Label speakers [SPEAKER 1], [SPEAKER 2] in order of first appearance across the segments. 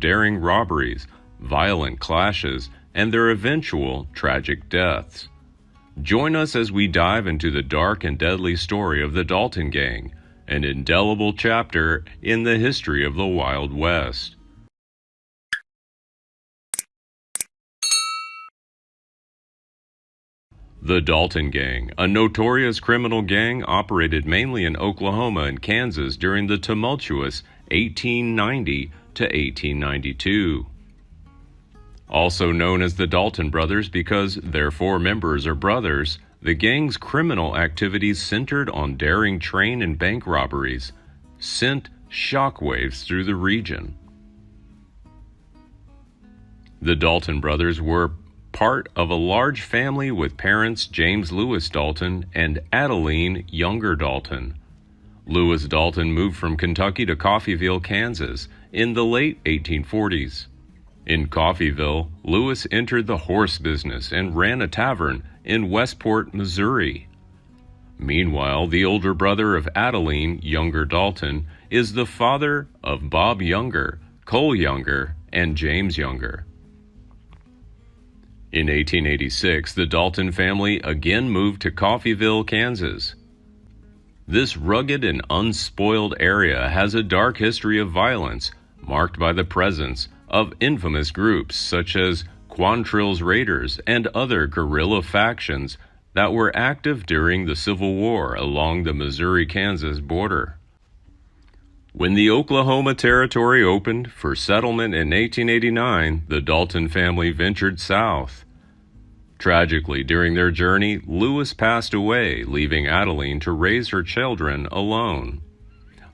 [SPEAKER 1] daring robberies, violent clashes, and their eventual tragic deaths. Join us as we dive into the dark and deadly story of the Dalton Gang, an indelible chapter in the history of the Wild West. The Dalton Gang, a notorious criminal gang, operated mainly in Oklahoma and Kansas during the tumultuous 1890 to 1892. Also known as the Dalton Brothers because their four members are brothers, the gang's criminal activities centered on daring train and bank robberies, sent shockwaves through the region. The Dalton Brothers were part of a large family with parents James Lewis Dalton and Adeline Younger Dalton. Lewis Dalton moved from Kentucky to Coffeeville, Kansas in the late 1840s. In Coffeeville, Lewis entered the horse business and ran a tavern in Westport, Missouri. Meanwhile, the older brother of Adeline Younger Dalton is the father of Bob Younger, Cole Younger, and James Younger. In 1886, the Dalton family again moved to Coffeeville, Kansas. This rugged and unspoiled area has a dark history of violence, marked by the presence of infamous groups such as Quantrill's Raiders and other guerrilla factions that were active during the Civil War along the Missouri-Kansas border. When the Oklahoma Territory opened for settlement in 1889, the Dalton family ventured south. Tragically, during their journey, Lewis passed away, leaving Adeline to raise her children alone.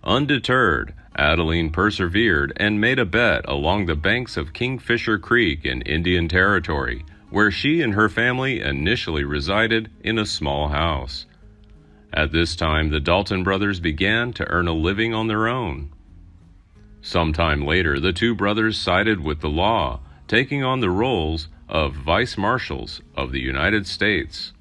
[SPEAKER 1] Undeterred, Adeline persevered and made a bet along the banks of Kingfisher Creek in Indian Territory, where she and her family initially resided in a small house. At this time, the Dalton brothers began to earn a living on their own. Sometime later, the two brothers sided with the law, taking on the roles of vice marshals of the United States.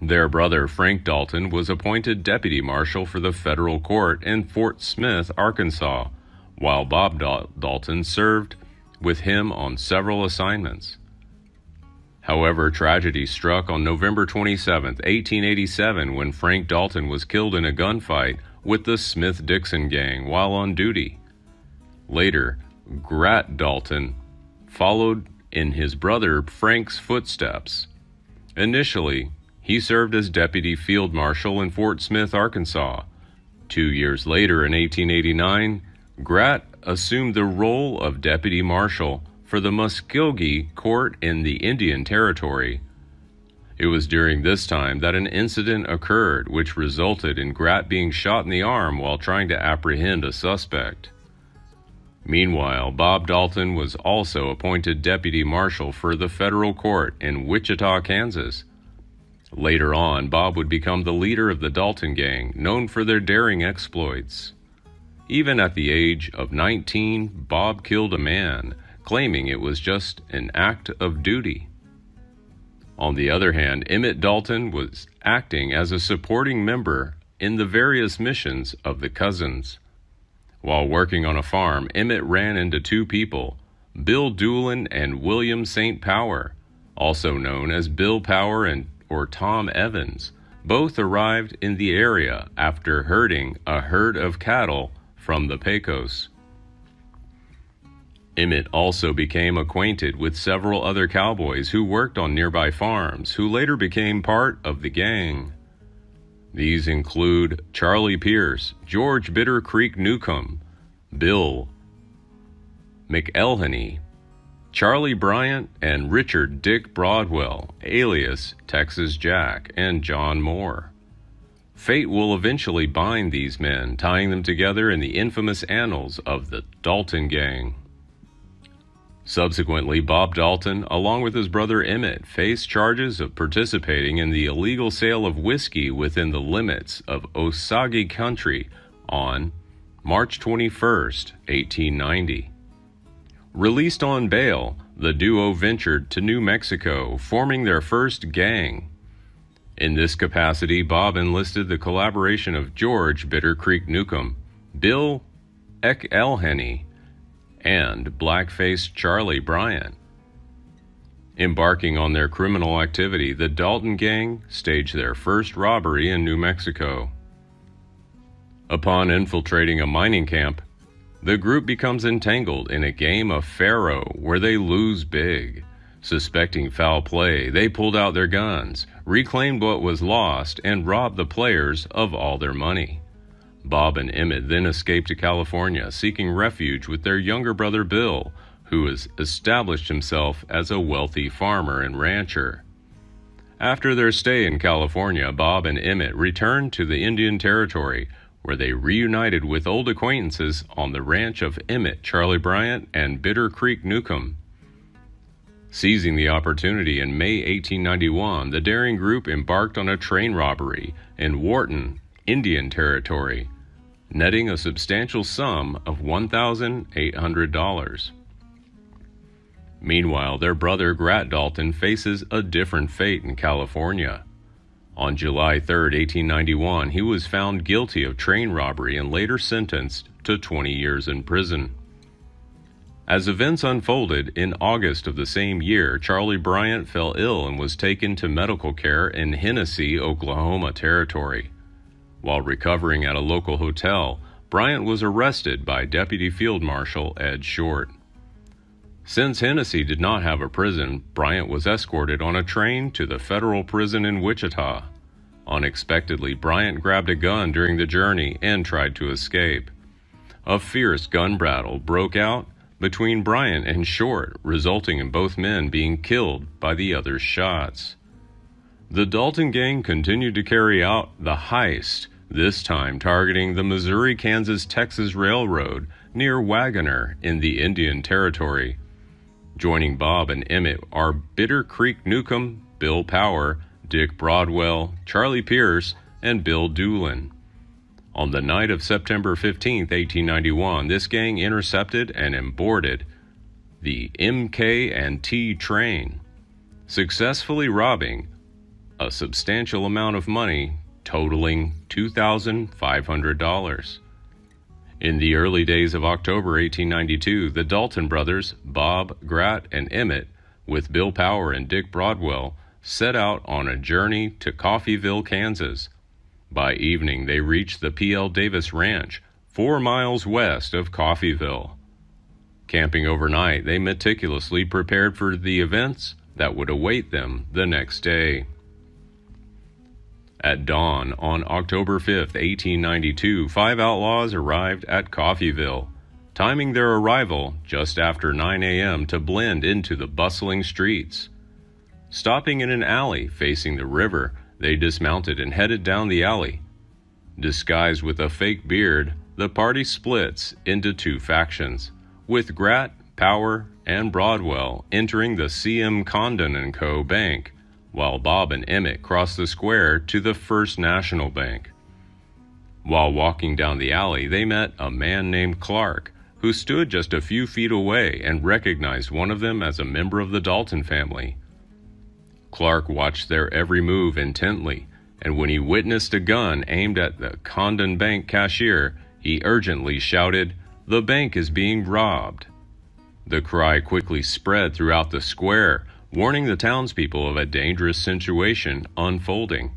[SPEAKER 1] Their brother Frank Dalton was appointed deputy marshal for the federal court in Fort Smith, Arkansas, while Bob Dalton served with him on several assignments. However, tragedy struck on November 27, 1887, when Frank Dalton was killed in a gunfight with the Smith-Dixon Gang while on duty. Later, Grat Dalton followed in his brother Frank's footsteps. Initially, he served as deputy field marshal in Fort Smith, Arkansas. 2 years later, in 1889, Grat assumed the role of deputy marshal for the Muskogee Court in the Indian Territory. It was during this time that an incident occurred which resulted in Grat being shot in the arm while trying to apprehend a suspect. Meanwhile, Bob Dalton was also appointed deputy marshal for the federal court in Wichita, Kansas. Later on, Bob would become the leader of the Dalton Gang, known for their daring exploits. Even at the age of 19, Bob killed a man, claiming it was just an act of duty. On the other hand, Emmett Dalton was acting as a supporting member in the various missions of the Cousins. While working on a farm, Emmett ran into two people, Bill Doolin and William St. Power, also known as Bill Power or Tom Evans. Both arrived in the area after herding a herd of cattle from the Pecos. Emmett also became acquainted with several other cowboys who worked on nearby farms, who later became part of the gang. These include Charlie Pierce, George Bitter Creek Newcomb, Bill McElhenney, Charlie Bryant, and Richard Dick Broadwell, alias Texas Jack, and John Moore. Fate will eventually bind these men, tying them together in the infamous annals of the Dalton Gang. Subsequently, Bob Dalton, along with his brother Emmett, faced charges of participating in the illegal sale of whiskey within the limits of Osage Country on March 21, 1890. Released on bail, the duo ventured to New Mexico, forming their first gang. In this capacity, Bob enlisted the collaboration of George Bitter Creek Newcomb, Bill McElhenney, and black-faced Charlie Bryant. Embarking on their criminal activity, the Dalton Gang staged their first robbery in New Mexico. Upon infiltrating a mining camp, the group becomes entangled in a game of faro where they lose big. Suspecting foul play, they pulled out their guns, reclaimed what was lost, and robbed the players of all their money. Bob and Emmett then escaped to California, seeking refuge with their younger brother Bill, who has established himself as a wealthy farmer and rancher. After their stay in California, Bob and Emmett returned to the Indian Territory, where they reunited with old acquaintances on the ranch of Emmett, Charlie Bryant, and Bitter Creek Newcomb. Seizing the opportunity in May 1891, the daring group embarked on a train robbery in Wharton, Indian Territory, netting a substantial sum of $1,800. Meanwhile, their brother Grat Dalton faces a different fate in California. On July 3, 1891, he was found guilty of train robbery and later sentenced to 20 years in prison. As events unfolded, in August of the same year, Charlie Bryant fell ill and was taken to medical care in Hennessy, Oklahoma Territory. While recovering at a local hotel, Bryant was arrested by Deputy Field Marshal Ed Short. Since Hennessy did not have a prison, Bryant was escorted on a train to the federal prison in Wichita. Unexpectedly, Bryant grabbed a gun during the journey and tried to escape. A fierce gun battle broke out between Bryant and Short, resulting in both men being killed by the other's shots. The Dalton Gang continued to carry out the heist, this time targeting the Missouri-Kansas-Texas Railroad near Wagoner in the Indian Territory. Joining Bob and Emmett are Bitter Creek Newcomb, Bill Power, Dick Broadwell, Charlie Pierce, and Bill Doolin. On the night of September 15, 1891, this gang intercepted and boarded the MK&T train, successfully robbing a substantial amount of money totaling $2,500. In the early days of October 1892, the Dalton brothers, Bob, Grat, and Emmett, with Bill Power and Dick Broadwell, set out on a journey to Coffeeville, Kansas. By evening, they reached the P.L. Davis Ranch, 4 miles west of Coffeeville. Camping overnight, they meticulously prepared for the events that would await them the next day. At dawn on October 5, 1892, 5 outlaws arrived at Coffeeville, timing their arrival just after 9 a.m. to blend into the bustling streets. Stopping in an alley facing the river, they dismounted and headed down the alley. Disguised with a fake beard, the party splits into 2 factions, with Grat, Power, and Broadwell entering the C.M. Condon & Co. Bank, while Bob and Emmett crossed the square to the First National Bank. While walking down the alley, they met a man named Clark, who stood just a few feet away and recognized one of them as a member of the Dalton family. Clark watched their every move intently, and when he witnessed a gun aimed at the Condon Bank cashier, he urgently shouted, "The bank is being robbed." The cry quickly spread throughout the square, warning the townspeople of a dangerous situation unfolding.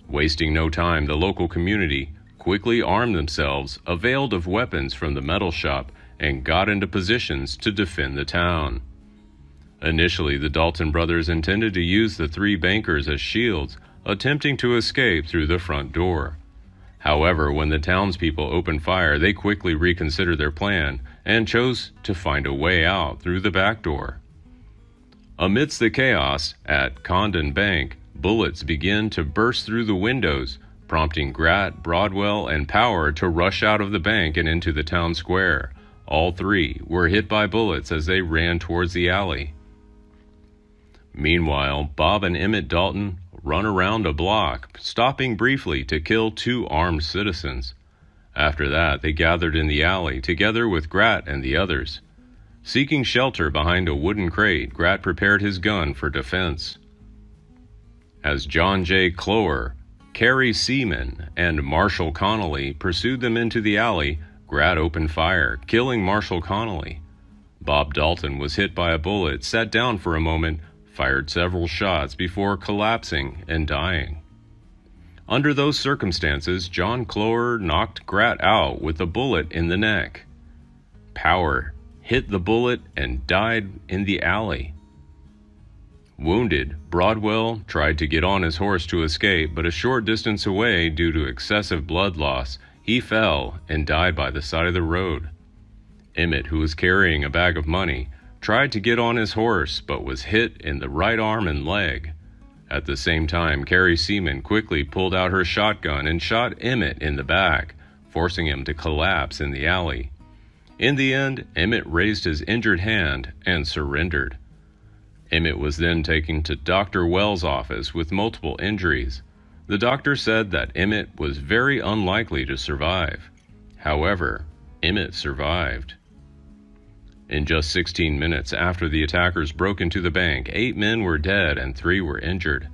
[SPEAKER 1] Wasting no time, the local community quickly armed themselves, availed of weapons from the metal shop, and got into positions to defend the town. Initially, the Dalton brothers intended to use the 3 bankers as shields, attempting to escape through the front door. However, when the townspeople opened fire, they quickly reconsidered their plan and chose to find a way out through the back door. Amidst the chaos at Condon Bank, bullets began to burst through the windows, prompting Grat, Broadwell, and Power to rush out of the bank and into the town square. All 3 were hit by bullets as they ran towards the alley. Meanwhile, Bob and Emmett Dalton run around a block, stopping briefly to kill 2 armed citizens. After that, they gathered in the alley together with Grat and the others. Seeking shelter behind a wooden crate, Grat prepared his gun for defense. As John J. Clower, Carrie Seaman, and Marshall Connolly pursued them into the alley, Grat opened fire, killing Marshall Connolly. Bob Dalton was hit by a bullet, sat down for a moment, fired several shots before collapsing and dying. Under those circumstances, John Cloher knocked Grat out with a bullet in the neck. Power hit the bullet and died in the alley. Wounded, Broadwell tried to get on his horse to escape, but a short distance away, due to excessive blood loss, he fell and died by the side of the road. Emmett, who was carrying a bag of money, tried to get on his horse, but was hit in the right arm and leg. At the same time, Carrie Seaman quickly pulled out her shotgun and shot Emmett in the back, forcing him to collapse in the alley. In the end, Emmett raised his injured hand and surrendered. Emmett was then taken to Dr. Wells' office with multiple injuries. The doctor said that Emmett was very unlikely to survive. However, Emmett survived. In just 16 minutes after the attackers broke into the bank, 8 men were dead and 3 were injured.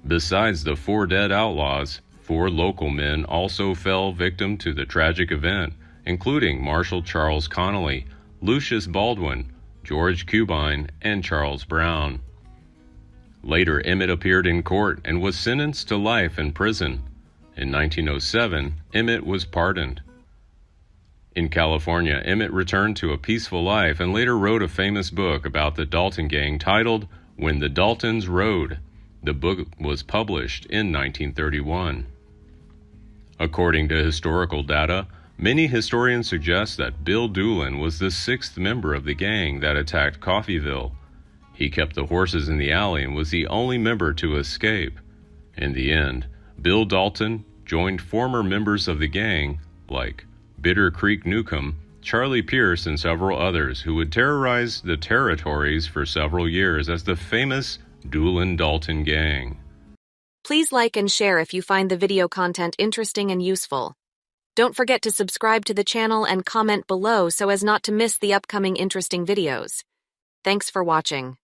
[SPEAKER 1] Besides the 4 dead outlaws, 4 local men also fell victim to the tragic event, including Marshal Charles Connolly, Lucius Baldwin, George Cubine, and Charles Brown. Later, Emmett appeared in court and was sentenced to life in prison. In 1907, Emmett was pardoned. In California, Emmett returned to a peaceful life and later wrote a famous book about the Dalton Gang titled When the Daltons Rode. The book was published in 1931. According to historical data, many historians suggest that Bill Doolin was the 6th member of the gang that attacked Coffeeville. He kept the horses in the alley and was the only member to escape. In the end, Bill Dalton joined former members of the gang, like Bitter Creek Newcomb, Charlie Pierce, and several others, who would terrorize the territories for several years as the famous Doolin-Dalton Gang.
[SPEAKER 2] Please like and share if you find the video content interesting and useful. Don't forget to subscribe to the channel and comment below so as not to miss the upcoming interesting videos. Thanks for watching.